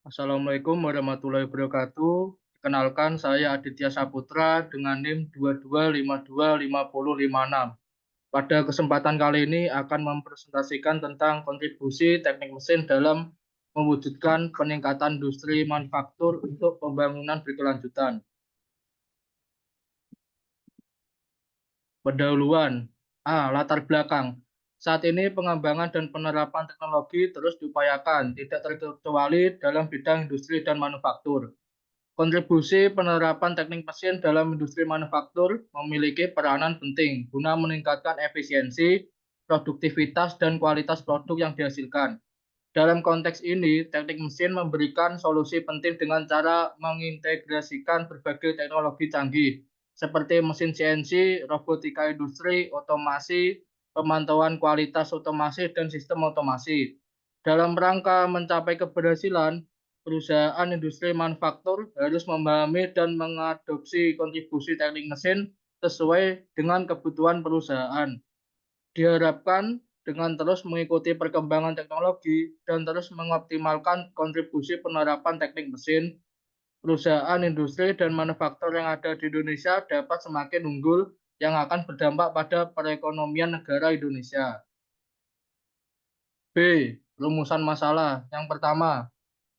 Assalamualaikum warahmatullahi wabarakatuh. Kenalkan saya Aditya Saputra dengan NIM 22525056. Pada kesempatan kali ini akan mempresentasikan tentang kontribusi teknik mesin dalam mewujudkan peningkatan industri manufaktur untuk pembangunan berkelanjutan. Pendahuluan. Latar belakang. Saat ini pengembangan dan penerapan teknologi terus diupayakan, tidak terkecuali dalam bidang industri dan manufaktur. Kontribusi penerapan teknik mesin dalam industri manufaktur memiliki peranan penting guna meningkatkan efisiensi, produktivitas, dan kualitas produk yang dihasilkan. Dalam konteks ini, teknik mesin memberikan solusi penting dengan cara mengintegrasikan berbagai teknologi canggih, seperti mesin CNC, robotika industri, otomasi, pemantauan kualitas otomasi, dan sistem otomasi. Dalam rangka mencapai keberhasilan, perusahaan industri manufaktur harus memahami dan mengadopsi kontribusi teknik mesin sesuai dengan kebutuhan perusahaan. Diharapkan dengan terus mengikuti perkembangan teknologi dan terus mengoptimalkan kontribusi penerapan teknik mesin, perusahaan industri dan manufaktur yang ada di Indonesia dapat semakin unggul yang akan berdampak pada perekonomian negara Indonesia. B. Rumusan masalah. Yang pertama,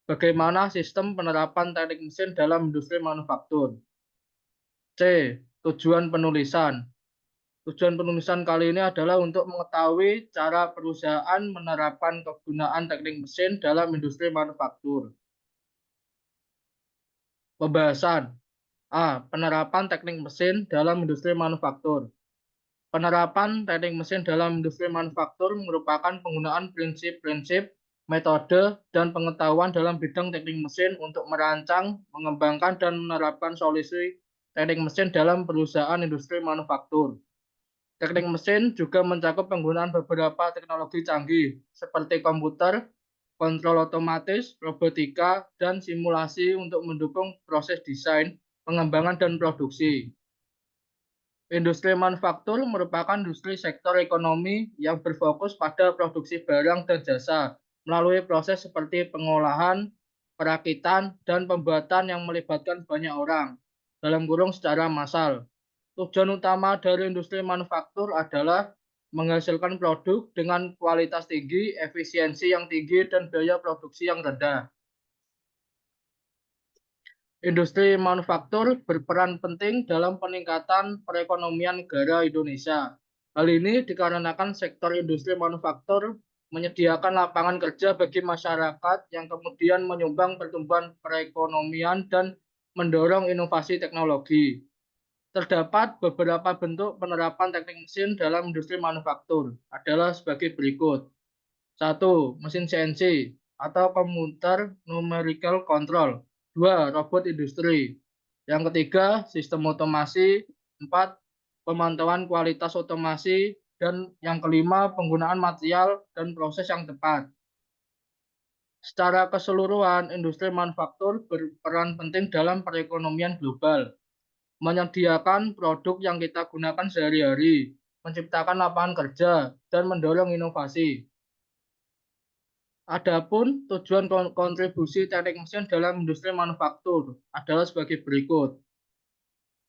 bagaimana sistem penerapan teknik mesin dalam industri manufaktur? C. Tujuan penulisan. Tujuan penulisan kali ini adalah untuk mengetahui cara perusahaan menerapkan kegunaan teknik mesin dalam industri manufaktur. Pembahasan. Penerapan teknik mesin dalam industri manufaktur. Penerapan teknik mesin dalam industri manufaktur merupakan penggunaan prinsip-prinsip, metode, dan pengetahuan dalam bidang teknik mesin untuk merancang, mengembangkan, dan menerapkan solusi teknik mesin dalam perusahaan industri manufaktur. Teknik mesin juga mencakup penggunaan beberapa teknologi canggih seperti komputer, kontrol otomatis, robotika, dan simulasi untuk mendukung proses desain, pengembangan, dan produksi. Industri manufaktur merupakan industri sektor ekonomi yang berfokus pada produksi barang dan jasa melalui proses seperti pengolahan, perakitan, dan pembuatan yang melibatkan banyak orang dalam kurung secara massal. Tujuan utama dari industri manufaktur adalah menghasilkan produk dengan kualitas tinggi, efisiensi yang tinggi, dan biaya produksi yang rendah. Industri manufaktur berperan penting dalam peningkatan perekonomian negara Indonesia. Hal ini dikarenakan sektor industri manufaktur menyediakan lapangan kerja bagi masyarakat yang kemudian menyumbang pertumbuhan perekonomian dan mendorong inovasi teknologi. Terdapat beberapa bentuk penerapan teknik mesin dalam industri manufaktur adalah sebagai berikut. Satu, mesin CNC atau Computer Numerical Control. Dua, robot industri. Yang ketiga, sistem otomasi. Empat, pemantauan kualitas otomasi. Dan yang kelima, penggunaan material dan proses yang tepat. Secara keseluruhan, industri manufaktur berperan penting dalam perekonomian global, menyediakan produk yang kita gunakan sehari-hari, menciptakan lapangan kerja, dan mendorong inovasi. Adapun tujuan kontribusi teknik mesin dalam industri manufaktur adalah sebagai berikut.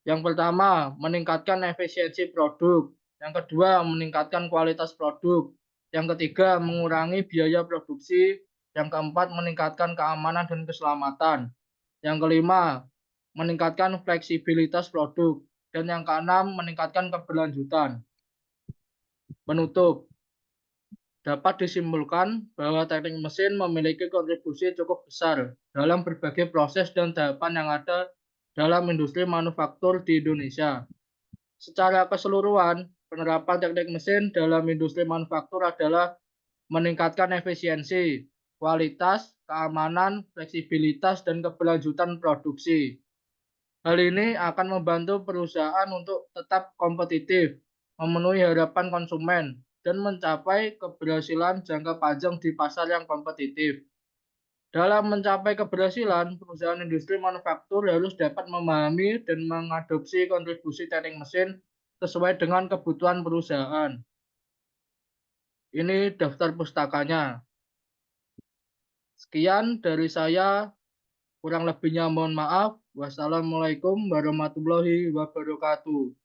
Yang pertama, meningkatkan efisiensi produk. Yang kedua, meningkatkan kualitas produk. Yang ketiga, mengurangi biaya produksi. Yang keempat, meningkatkan keamanan dan keselamatan. Yang kelima, meningkatkan fleksibilitas produk. Dan yang keenam, meningkatkan keberlanjutan. Penutup. Dapat disimpulkan bahwa teknik mesin memiliki kontribusi cukup besar dalam berbagai proses dan tahapan yang ada dalam industri manufaktur di Indonesia. Secara keseluruhan, penerapan teknik mesin dalam industri manufaktur adalah meningkatkan efisiensi, kualitas, keamanan, fleksibilitas, dan keberlanjutan produksi. Hal ini akan membantu perusahaan untuk tetap kompetitif, memenuhi harapan konsumen, dan mencapai keberhasilan jangka panjang di pasar yang kompetitif. Dalam mencapai keberhasilan, perusahaan industri manufaktur harus dapat memahami dan mengadopsi kontribusi teknik mesin sesuai dengan kebutuhan perusahaan. Ini daftar pustakanya. Sekian dari saya, kurang lebihnya mohon maaf. Wassalamualaikum warahmatullahi wabarakatuh.